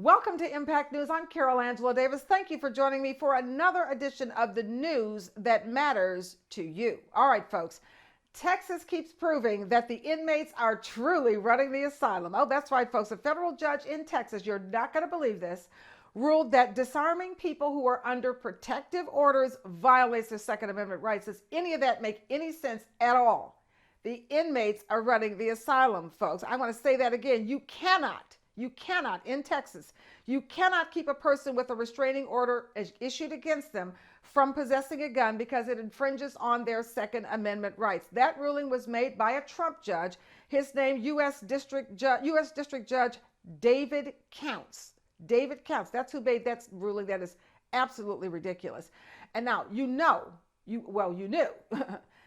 Welcome to Impact News. I'm Carol Angela Davis. Thank you for joining me for another edition of the news that matters to you. All right, folks. Texas keeps proving that the inmates are truly running the asylum. Oh, that's right, folks. A federal judge in Texas, you're not going to believe this, ruled that disarming people who are under protective orders violates their Second Amendment rights. Does any of that make any sense at all? The inmates are running the asylum, folks. I want to say that again. You cannot in Texas, you cannot keep a person with a restraining order issued against them from possessing a gun because it infringes on their Second Amendment rights. That ruling was made by a Trump judge. His name, U.S. District Judge David Counts. David Counts. That's who made that ruling. That is absolutely ridiculous. And now you knew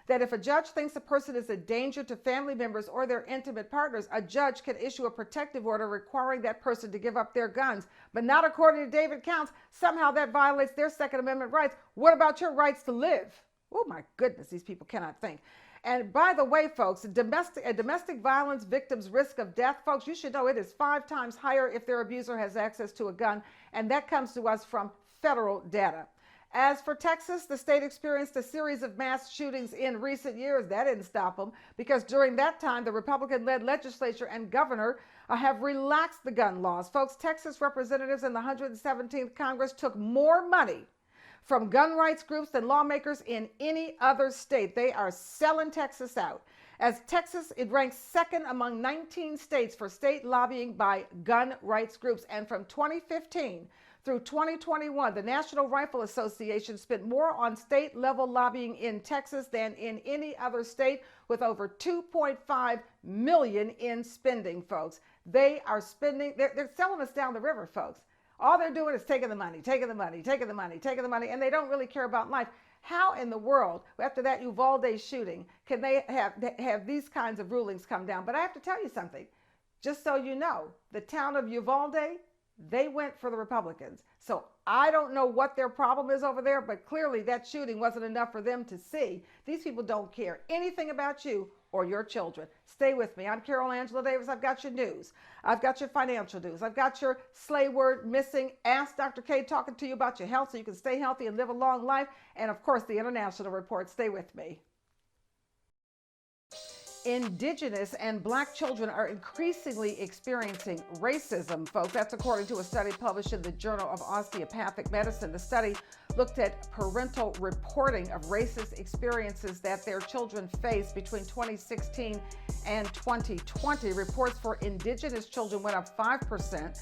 that if a judge thinks a person is a danger to family members or their intimate partners, a judge can issue a protective order requiring that person to give up their guns. But not according to David Counts. Somehow that violates their Second Amendment rights. What about your rights to live? Oh my goodness, these people cannot think. And by the way, folks, domestic violence victims' risk of death, folks, you should know it is 5 times higher if their abuser has access to a gun. And that comes to us from federal data. As for Texas, the state experienced a series of mass shootings in recent years. That didn't stop them because during that time, the Republican-led legislature and governor have relaxed the gun laws. Folks, Texas representatives in the 117th Congress took more money from gun rights groups than lawmakers in any other state. They are selling Texas out. As Texas, it ranks second among 19 states for state lobbying by gun rights groups. And from 2015 through 2021, the National Rifle Association spent more on state-level lobbying in Texas than in any other state, with over $2.5 million in spending, folks. They are spending, they're selling us down the river, folks. All they're doing is taking the money, and they don't really care about life. How in the world, after that Uvalde shooting, can they have these kinds of rulings come down? But I have to tell you something, just so you know, the town of Uvalde, they went for the Republicans. So I don't know what their problem is over there, but clearly that shooting wasn't enough for them to see. These people don't care anything about you or your children. Stay with me. I'm Carol Angela Davis. I've got your news. I've got your financial news. I've got your slay word missing. Ask Dr. K talking to you about your health so you can stay healthy and live a long life. And of course, the international report. Stay with me. Indigenous and Black children are increasingly experiencing racism, folks. That's according to a study published in the Journal of Osteopathic Medicine. The study looked at parental reporting of racist experiences that their children faced between 2016 and 2020. Reports for Indigenous children went up 5%,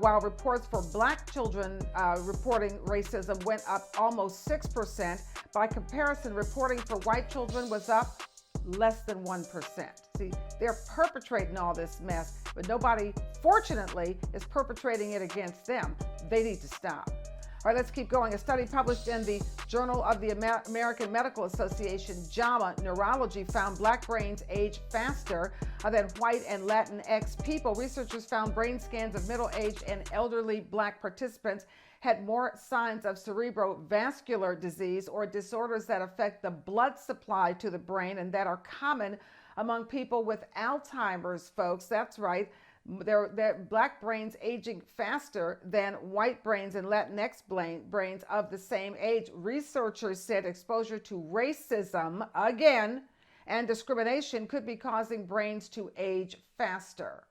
while reports for Black children reporting racism went up almost 6%. By comparison, reporting for white children was up less than 1%. See, they're perpetrating all this mess, but nobody, fortunately, is perpetrating it against them. They need to stop. All right, let's keep going. A study published in the Journal of the American Medical Association, JAMA Neurology, found Black brains age faster than white and Latinx people. Researchers found brain scans of middle-aged and elderly Black participants had more signs of cerebrovascular disease or disorders that affect the blood supply to the brain and that are common among people with Alzheimer's, folks. That's right. They're Black brains aging faster than white brains and Latinx brains of the same age. Researchers said exposure to racism, again, and discrimination could be causing brains to age faster.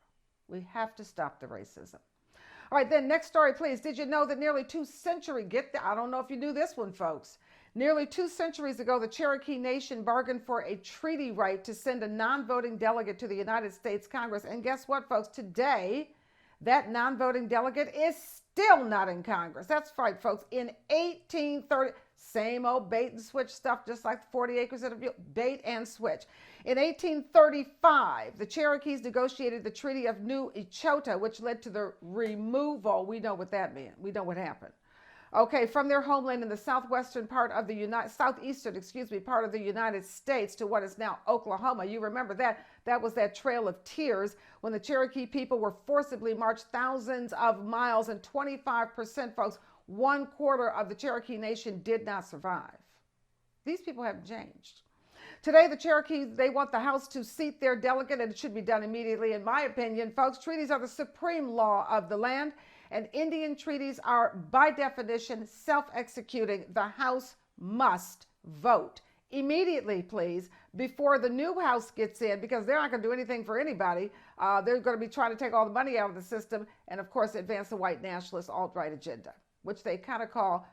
We have to stop the racism. All right, then next story, please. Did you know that nearly 2 centuries, I don't know if you knew this one, folks. Nearly 2 centuries ago, the Cherokee Nation bargained for a treaty right to send a non-voting delegate to the United States Congress. And guess what, folks? Today, that non-voting delegate is still not in Congress. That's right, folks. In 1830, same old bait and switch stuff, just like the 40 acres of bait and switch. In 1835, the Cherokees negotiated the Treaty of New Echota, which led to the removal. We know what that meant. We know what happened. Okay, from their homeland in the southeastern part of the United States to what is now Oklahoma. You remember that? That was that Trail of Tears when the Cherokee people were forcibly marched thousands of miles, and 25%, folks, 1/4 of the Cherokee Nation did not survive. These people haven't changed. Today, the Cherokee, they want the House to seat their delegate, and it should be done immediately, in my opinion. Folks, treaties are the supreme law of the land, and Indian treaties are, by definition, self-executing. The House must vote immediately, please, before the new House gets in, because they're not going to do anything for anybody. They're going to be trying to take all the money out of the system and, of course, advance the white nationalist alt-right agenda, which they kind of call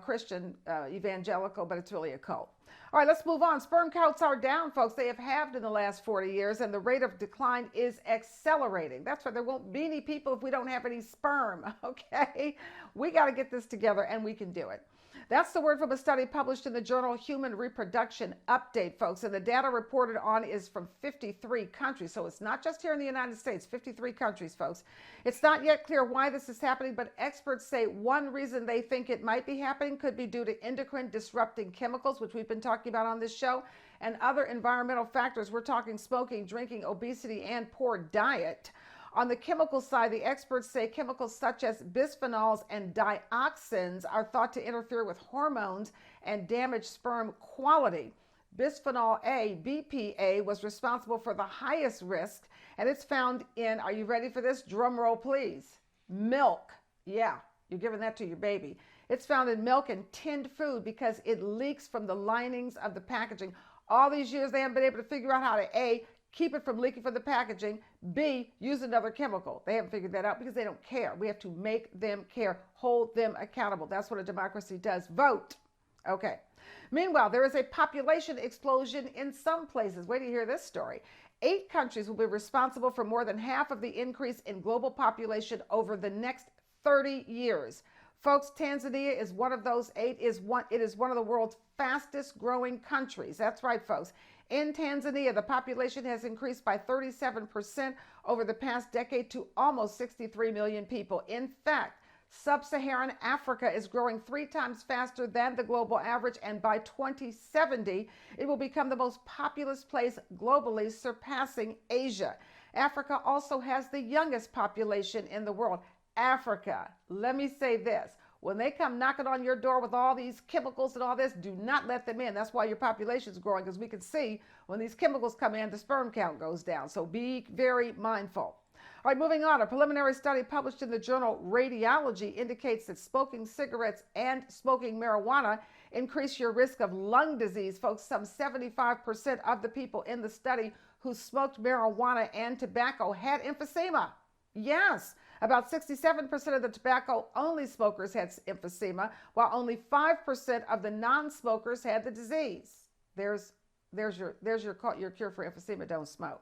Christian evangelical, but it's really a cult. All right, let's move on. Sperm counts are down, folks. They have halved in the last 40 years, and the rate of decline is accelerating. That's why there won't be any people if we don't have any sperm, okay? We got to get this together, and we can do it. That's the word from a study published in the journal Human Reproduction Update, folks. And the data reported on is from 53 countries. So it's not just here in the United States, 53 countries, folks. It's not yet clear why this is happening, but experts say one reason they think it might be happening could be due to endocrine disrupting chemicals, which we've been talking about on this show, and other environmental factors. We're talking smoking, drinking, obesity, and poor diet. On the chemical side, the experts say chemicals such as bisphenols and dioxins are thought to interfere with hormones and damage sperm quality. Bisphenol A, BPA, was responsible for the highest risk, and it's found in, are you ready for this? Drum roll, please. Milk. Yeah, you're giving that to your baby. It's found in milk and tinned food because it leaks from the linings of the packaging. All these years, they haven't been able to figure out how to A, keep it from leaking from the packaging, B, use another chemical. They haven't figured that out because they don't care. We have to make them care, hold them accountable. That's what a democracy does. Vote. Okay. Meanwhile, there is a population explosion in some places. Wait till you hear this story. 8 countries will be responsible for more than half of the increase in global population over the next 30 years. Folks, Tanzania is one of those 8. It is one of the world's fastest growing countries. That's right, folks. In Tanzania, the population has increased by 37% over the past decade to almost 63 million people. In fact, sub-Saharan Africa is growing 3 times faster than the global average, and by 2070, it will become the most populous place globally, surpassing Asia. Africa also has the youngest population in the world. Africa, let me say this. When they come knocking on your door with all these chemicals and all this, do not let them in. That's why your population is growing, because we can see when these chemicals come in, the sperm count goes down. So be very mindful. All right, moving on. A preliminary study published in the journal Radiology indicates that smoking cigarettes and smoking marijuana increase your risk of lung disease. Folks, some 75% of the people in the study who smoked marijuana and tobacco had emphysema. Yes. About 67% of the tobacco-only smokers had emphysema, while only 5% of the non-smokers had the disease. There's your cure for emphysema. Don't smoke.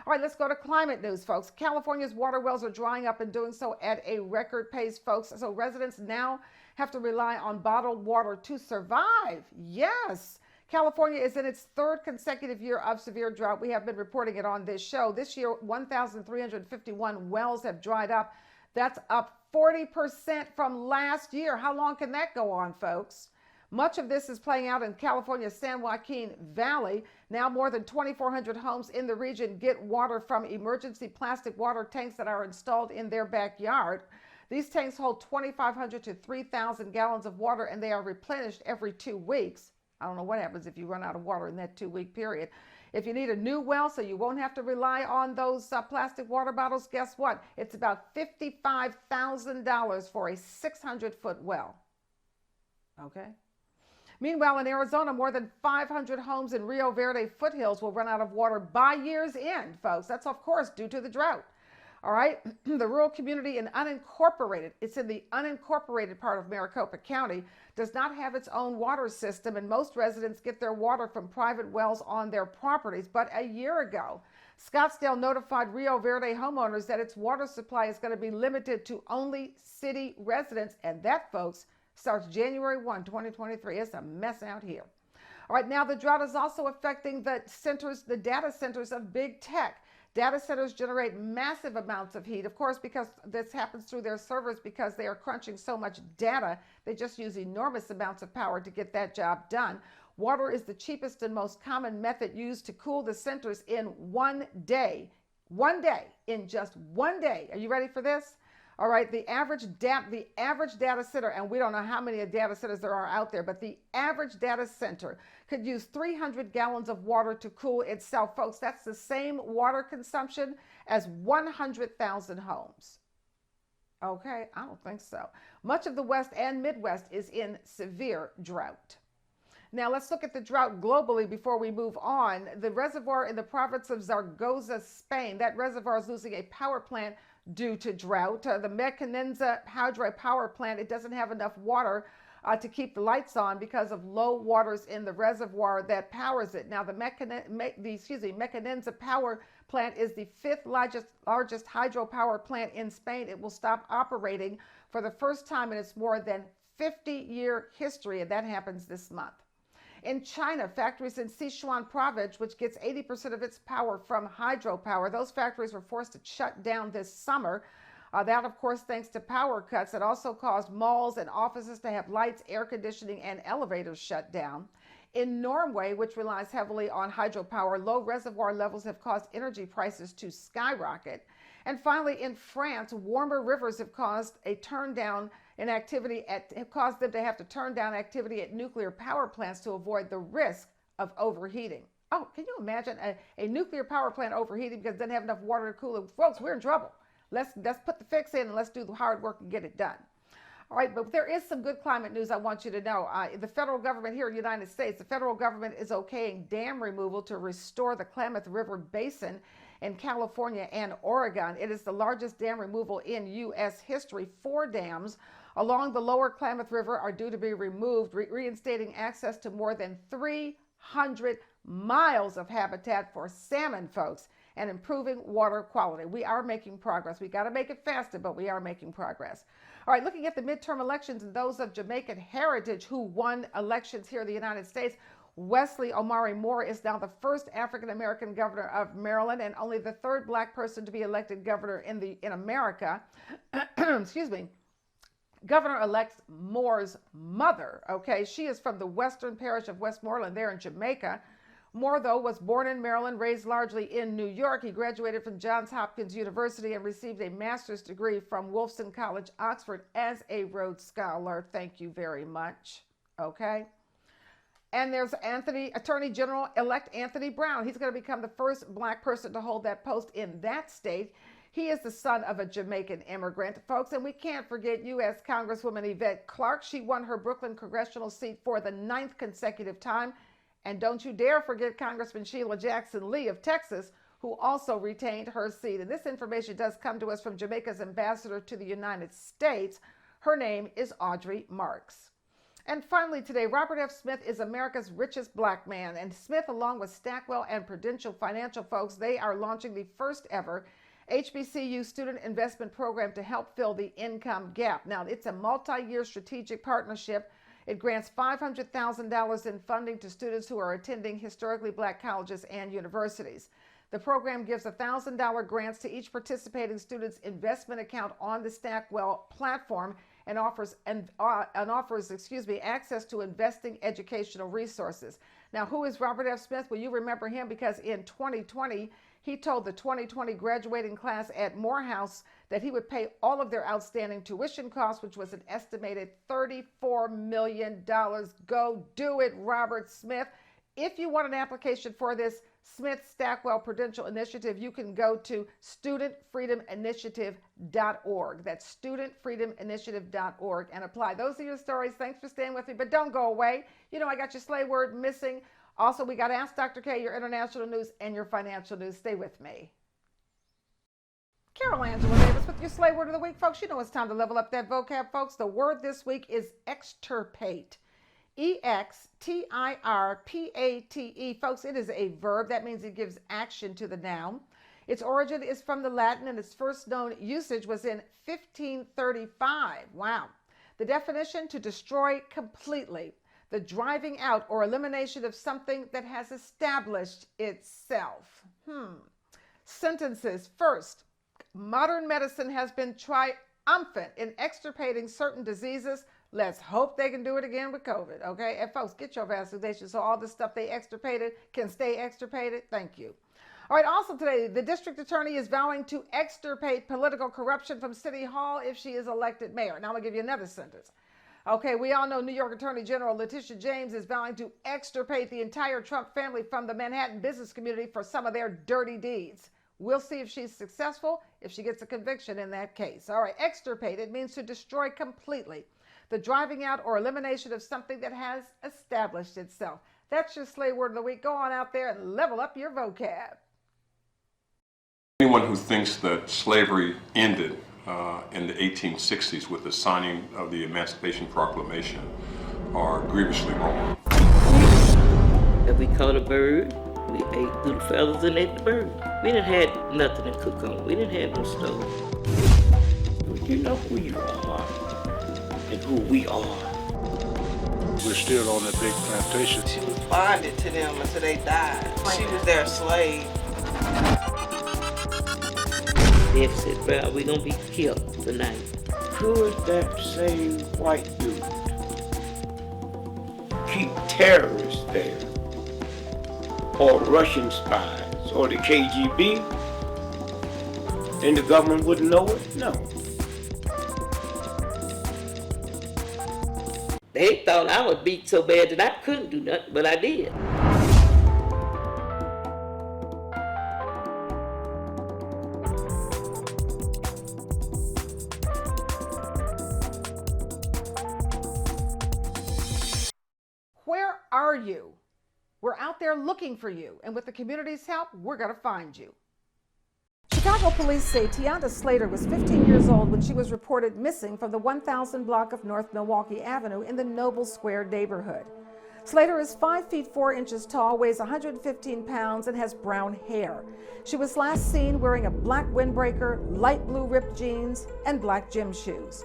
All right, let's go to climate news, folks. California's water wells are drying up and doing so at a record pace, folks. So residents now have to rely on bottled water to survive. Yes. California is in its 3rd consecutive year of severe drought. We have been reporting it on this show. This year, 1,351 wells have dried up. That's up 40% from last year. How long can that go on, folks? Much of this is playing out in California's San Joaquin Valley. Now more than 2,400 homes in the region get water from emergency plastic water tanks that are installed in their backyard. These tanks hold 2,500 to 3,000 gallons of water, and they are replenished every 2 weeks. I don't know what happens if you run out of water in that 2-week period. If you need a new well so you won't have to rely on those plastic water bottles, guess what? It's about $55,000 for a 600-foot well. Okay? Meanwhile, in Arizona, more than 500 homes in Rio Verde Foothills will run out of water by year's end, folks. That's, of course, due to the drought. All right, the rural community in it's in the unincorporated part of Maricopa County, does not have its own water system, and most residents get their water from private wells on their properties. But a year ago, Scottsdale notified Rio Verde homeowners that its water supply is going to be limited to only city residents, and that, folks, starts January 1, 2023. It's a mess out here. All right, now the drought is also affecting the data centers of big tech. Data centers generate massive amounts of heat, of course, because this happens through their servers because they are crunching so much data. They just use enormous amounts of power to get that job done. Water is the cheapest and most common method used to cool the centers in 1 day. 1 day, in just 1 day. Are you ready for this? All right, the average data center, and we don't know how many data centers there are out there, but the average data center could use 300 gallons of water to cool itself. Folks, that's the same water consumption as 100,000 homes. Okay, I don't think so. Much of the West and Midwest is in severe drought. Now let's look at the drought globally before we move on. The reservoir in the province of Zaragoza, Spain, that reservoir is losing a power plant due to drought. The Mequinenza hydro power plant, it doesn't have enough water to keep the lights on because of low waters in the reservoir that powers it. Now the Mequinenza power plant is the fifth largest hydropower plant in Spain. It will stop operating for the first time in its more than 50-year history, and that happens this month. In China, factories in Sichuan province, which gets 80% of its power from hydropower, those factories were forced to shut down this summer. That, of course, thanks to power cuts. It also caused malls and offices to have lights, air conditioning, and elevators shut down. In Norway, which relies heavily on hydropower, low reservoir levels have caused energy prices to skyrocket. And finally, in France, warmer rivers have caused a turndown in activity have caused them to have to turn down activity at nuclear power plants to avoid the risk of overheating. Oh, can you imagine a nuclear power plant overheating because it doesn't have enough water to cool it? Folks, we're in trouble. Let's put the fix in and let's do the hard work and get it done. All right, but there is some good climate news I want you to know. The federal government here in the United States, the federal government is okaying dam removal to restore the Klamath River Basin in California and Oregon. It is the largest dam removal in U.S. history. 4 dams along the lower Klamath River are due to be removed, reinstating access to more than 300 miles of habitat for salmon, folks, and improving water quality. We are making progress. We got to make it faster, but we are making progress. All right, looking at the midterm elections and those of Jamaican heritage who won elections here in the United States, Wesley Omari Moore is now the first African-American governor of Maryland and only the 3rd black person to be elected governor in America. Excuse me. Governor-elect Moore's mother, okay, she is from the Western Parish of Westmoreland there in Jamaica. Moore, though, was born in Maryland, raised largely in New York. He graduated from Johns Hopkins University and received a master's degree from Wolfson College, Oxford, as a Rhodes Scholar. Thank you very much. Okay. And there's Attorney General-elect Anthony Brown. He's going to become the first black person to hold that post in that state. He is the son of a Jamaican immigrant, folks, and we can't forget U.S. Congresswoman Yvette Clarke. She won her Brooklyn congressional seat for the 9th consecutive time. And don't you dare forget Congressman Sheila Jackson Lee of Texas, who also retained her seat. And this information does come to us from Jamaica's ambassador to the United States. Her name is Audrey Marks. And finally today, Robert F. Smith is America's richest black man. And Smith, along with Stackwell and Prudential Financial folks, they are launching the first ever HBCU student investment program to help fill the income gap. Now, it's a multi-year strategic partnership. It grants $500,000 in funding to students who are attending historically black colleges and universities. The program gives $1,000 grants to each participating student's investment account on the Stackwell platform and offers access to investing educational resources. Now, who is Robert F. Smith? Well, you remember him because in 2020, he told the 2020 graduating class at Morehouse that he would pay all of their outstanding tuition costs, which was an estimated $34 million. Go do it, Robert Smith. If you want an application for this Smith Stackwell Prudential Initiative, you can go to studentfreedominitiative.org. That's studentfreedominitiative.org and apply. Those are your stories. Thanks for staying with me, but don't go away. You know, I got your slay word missing. Also, we got to Ask Dr. K, your international news and your financial news. Stay with me. Carol Angela Davis with your slay word of the week, folks. You know it's time to level up that vocab, folks. The word this week is extirpate. E-X-T-I-R-P-A-T-E. Folks, it is a verb. That means it gives action to the noun. Its origin is from the Latin, and its first known usage was in 1535. Wow. The definition: to destroy completely. The driving out or elimination of something that has established itself. Sentences. First, modern medicine has been triumphant in extirpating certain diseases. Let's hope they can do it again with COVID, okay? And folks, get your vaccination so all the stuff they extirpated can stay extirpated. Thank you. All right, also today, the district attorney is vowing to extirpate political corruption from City Hall if she is elected mayor. Now, I'm going to give you another sentence. Okay, we all know New York Attorney General Letitia James is vowing to extirpate the entire Trump family from the Manhattan business community for some of their dirty deeds. We'll see if she's successful, if she gets a conviction in that case. All right, extirpate, it means to destroy completely. The driving out or elimination of something that has established itself. That's your slave word of the week. Go on out there and level up your vocab. Anyone who thinks that slavery ended in the 1860s with the signing of the Emancipation Proclamation are grievously wrong. If we caught a bird, we ate through the feathers and ate the bird. We didn't have nothing to cook on. We didn't have no stove. You know who you are and who we are. We're still on that big plantation. She was bonded to them until they died. She was their slave. They said, bro, we're gonna be killed tonight. Could that same white dude keep terrorists there? Or Russian spies? Or the KGB? And the government wouldn't know it? No. They thought I was beat so bad that I couldn't do nothing, but I did. Where are you? We're out there looking for you, and with the community's help, we're going to find you. Chicago police say Tiana Slater was 15 years old when she was reported missing from the 1000 block of North Milwaukee Avenue in the Noble Square neighborhood. Slater is 5 feet 4 inches tall, weighs 115 pounds, and has brown hair. She was last seen wearing a black windbreaker, light blue ripped jeans, and black gym shoes.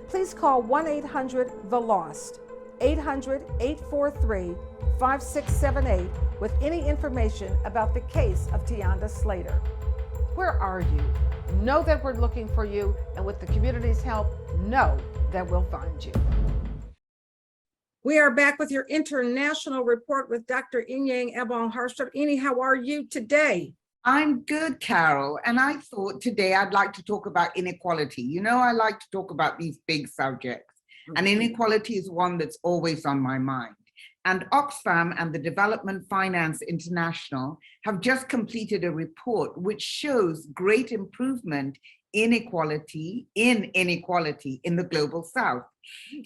Please call 1-800-THE-LOST, 800-843-5678 with any information about the case of Tiana Slater. Where are you? Know that we're looking for you, and with the community's help, know that we'll find you. We are back with your international report with Dr. Inyang Ebong-Harstrup. Ini, how are you today? I'm good, Carol, and I thought today I'd like to talk about inequality. You know, I like to talk about these big subjects, and inequality is one that's always on my mind. And Oxfam and the Development Finance International have just completed a report which shows great improvement in inequality in the global South.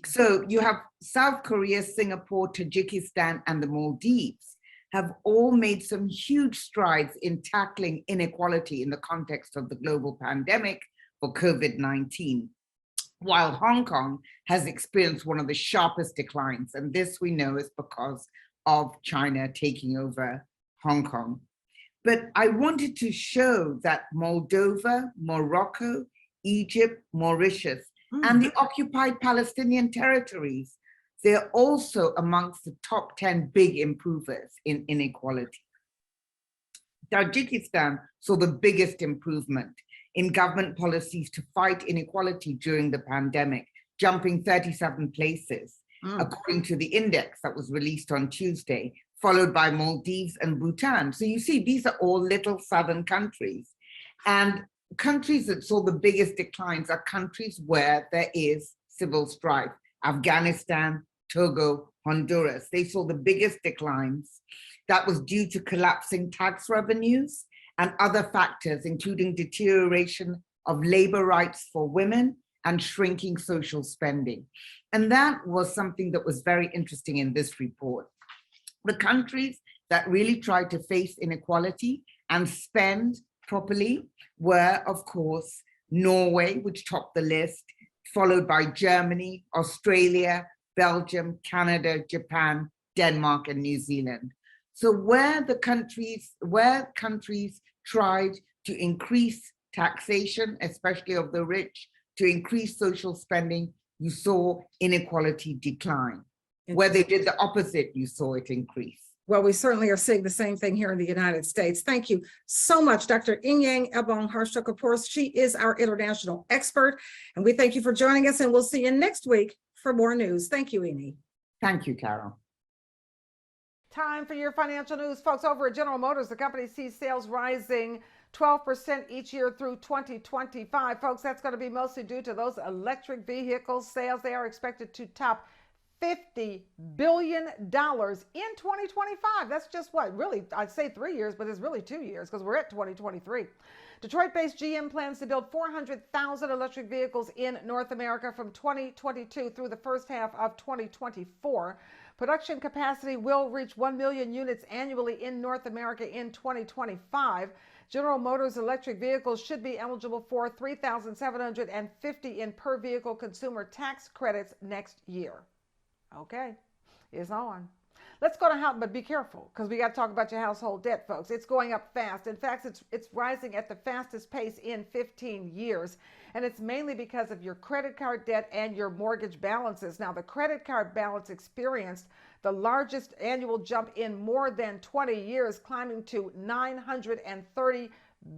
So you have South Korea, Singapore, Tajikistan, and the Maldives have all made some huge strides in tackling inequality in the context of the global pandemic for COVID-19. While Hong Kong has experienced one of the sharpest declines, and this we know is because of China taking over Hong Kong. But I wanted to show that Moldova, Morocco, Egypt, Mauritius, and the occupied Palestinian territories, they're also amongst the top 10 big improvers in inequality. Tajikistan saw the biggest improvement in government policies to fight inequality during the pandemic, jumping 37 places, according to the index that was released on Tuesday, followed by Maldives and Bhutan. So you see, these are all little southern countries. And countries that saw the biggest declines are countries where there is civil strife. Afghanistan, Togo, Honduras, they saw the biggest declines. That was due to collapsing tax revenues and other factors, including deterioration of labor rights for women and shrinking social spending. And that was something that was very interesting in this report. The countries that really tried to face inequality and spend properly were, of course, Norway, which topped the list, followed by Germany, Australia, Belgium, Canada, Japan, Denmark, and New Zealand. So where countries tried to increase taxation, especially of the rich, to increase social spending, you saw inequality decline. Where they did the opposite, you saw it increase. Well, we certainly are seeing the same thing here in the United States. Thank you so much, Dr. Inyang Ebong-Harstrup. Of course, she is our international expert, and we thank you for joining us, and we'll see you next week for more news. Thank you, Ini. Thank you, Carol. Time for your financial news, folks. Over at General Motors, the company sees sales rising 12% each year through 2025. Folks, that's going to be mostly due to those electric vehicle sales. They are expected to top $50 billion in 2025. That's just what, really, I'd say 3 years, but it's really 2 years because we're at 2023. Detroit-based GM plans to build 400,000 electric vehicles in North America from 2022 through the first half of 2024. Production capacity will reach 1 million units annually in North America in 2025. General Motors electric vehicles should be eligible for $3,750 in per vehicle consumer tax credits next year. Okay, it's on. Let's go to house, but be careful because we got to talk about your household debt, folks. It's going up fast. In fact, it's rising at the fastest pace in 15 years. And it's mainly because of your credit card debt and your mortgage balances. Now, the credit card balance experienced the largest annual jump in more than 20 years, climbing to $930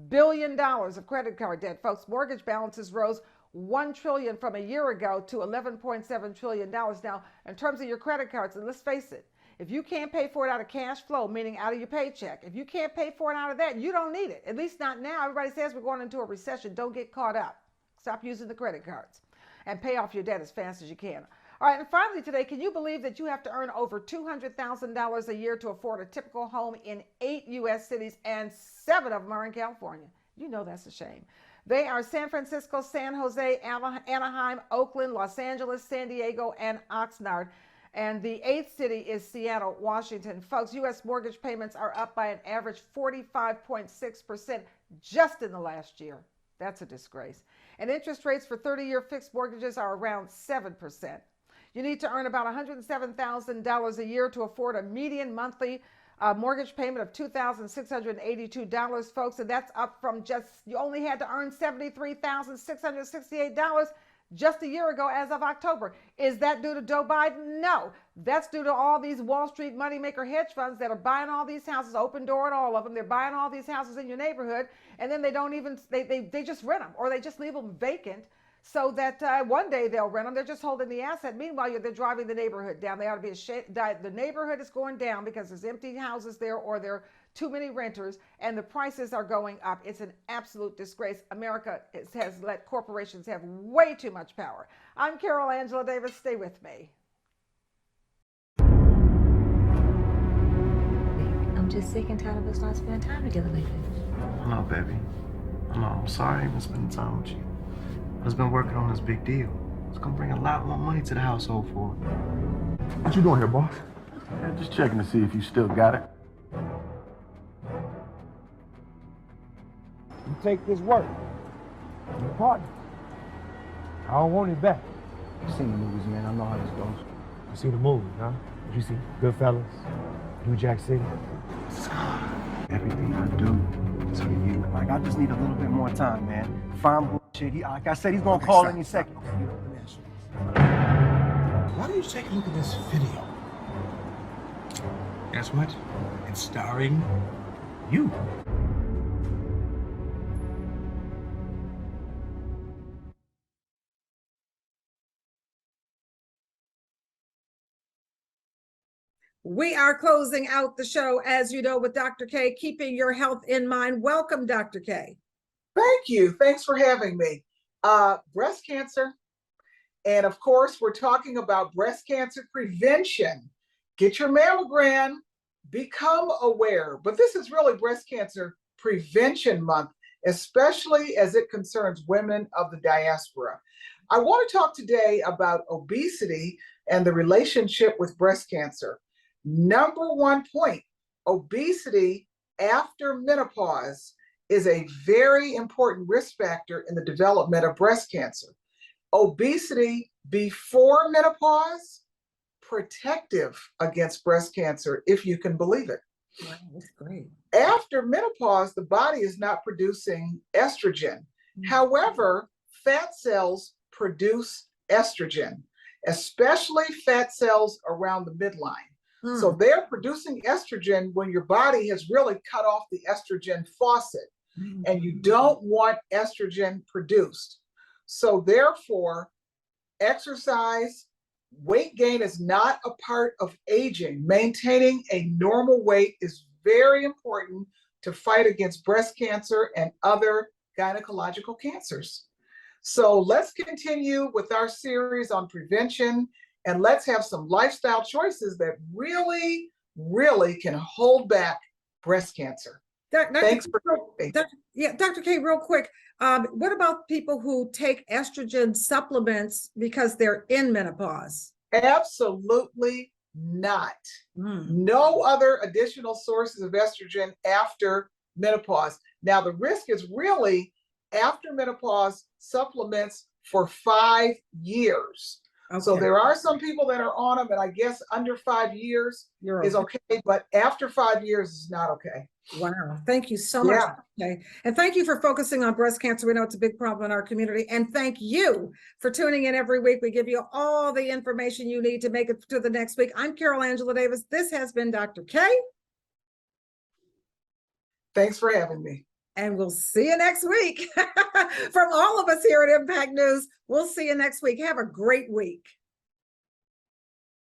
billion of credit card debt. Folks, mortgage balances rose $1 trillion from a year ago to $11.7 trillion. Now, in terms of your credit cards, and let's face it, if you can't pay for it out of cash flow, meaning out of your paycheck, if you can't pay for it out of that, you don't need it. At least not now. Everybody says we're going into a recession. Don't get caught up. Stop using the credit cards and pay off your debt as fast as you can. All right, and finally today, can you believe that you have to earn over $200,000 a year to afford a typical home in 8 U.S. cities, and 7 of them are in California? You know that's a shame. They are San Francisco, San Jose, Anaheim, Oakland, Los Angeles, San Diego, and Oxnard. And the 8th city is Seattle, Washington. Folks, U.S. mortgage payments are up by an average 45.6% just in the last year. That's a disgrace. And interest rates for 30-year fixed mortgages are around 7%. You need to earn about $107,000 a year to afford a median monthly mortgage payment of $2,682, folks. And that's up from you only had to earn $73,668 just a year ago as of October. Is that due to Joe Biden? No. That's due to all these Wall Street moneymaker hedge funds that are buying all these houses, open door at all of them. They're buying all these houses in your neighborhood, and then they don't even, they just rent them, or they just leave them vacant so that one day they'll rent them. They're just holding the asset. Meanwhile, they're driving the neighborhood down. They ought to be ashamed. The neighborhood is going down because there's empty houses there, or there are too many renters, and the prices are going up. It's an absolute disgrace. America has let corporations have way too much power. I'm Carol Angela Davis. Stay with me. I'm just sick and tired of us not spending time together lately. I know, baby. I know. I'm sorry I ain't been spending time with you. I've just been working on this big deal. It's gonna bring a lot more money to the household for it. What you doing here, boss? Yeah, just checking to see if you still got it. You take this work. You partner. I don't want it back. I've seen the movies, man. I know how this goes. You see the movie, huh? Did you see Goodfellas? New Jack City? Everything I do is for you. Like, I just need a little bit more time, man. Fine bullshit. Like I said, he's gonna call any second. Why don't you take a look at this video? Guess what? It's starring you. We are closing out the show, as you know, with Dr. K, keeping your health in mind. Welcome, Dr. K. Thank you. Thanks for having me. Breast cancer. And of course, we're talking about breast cancer prevention. Get your mammogram, become aware. But this is really Breast Cancer Prevention Month, especially as it concerns women of the diaspora. I want to talk today about obesity and the relationship with breast cancer. Number one point, obesity after menopause is a very important risk factor in the development of breast cancer. Obesity before menopause, protective against breast cancer, if you can believe it. Wow, that's great. After menopause, the body is not producing estrogen. However, fat cells produce estrogen, especially fat cells around the midline. So they're producing estrogen when your body has really cut off the estrogen faucet, and you don't want estrogen produced. So therefore, exercise, weight gain is not a part of aging. Maintaining a normal weight is very important to fight against breast cancer and other gynecological cancers. So let's continue with our series on prevention, and let's have some lifestyle choices that really, really can hold back breast cancer. Thanks for Dr. K, real quick, what about people who take estrogen supplements because they're in menopause? Absolutely not. No other additional sources of estrogen after menopause. Now, the risk is really after menopause supplements for 5 years. Okay. So there are some people that are on them, and I guess under 5 years is okay, but after 5 years is not okay. Wow. Thank you so much. Okay. And thank you for focusing on breast cancer. We know it's a big problem in our community. And thank you for tuning in every week. We give you all the information you need to make it to the next week. I'm Carol Angela Davis. This has been Dr. K. Thanks for having me. And we'll see you next week. From all of us here at Impact News, we'll see you next week. Have a great week.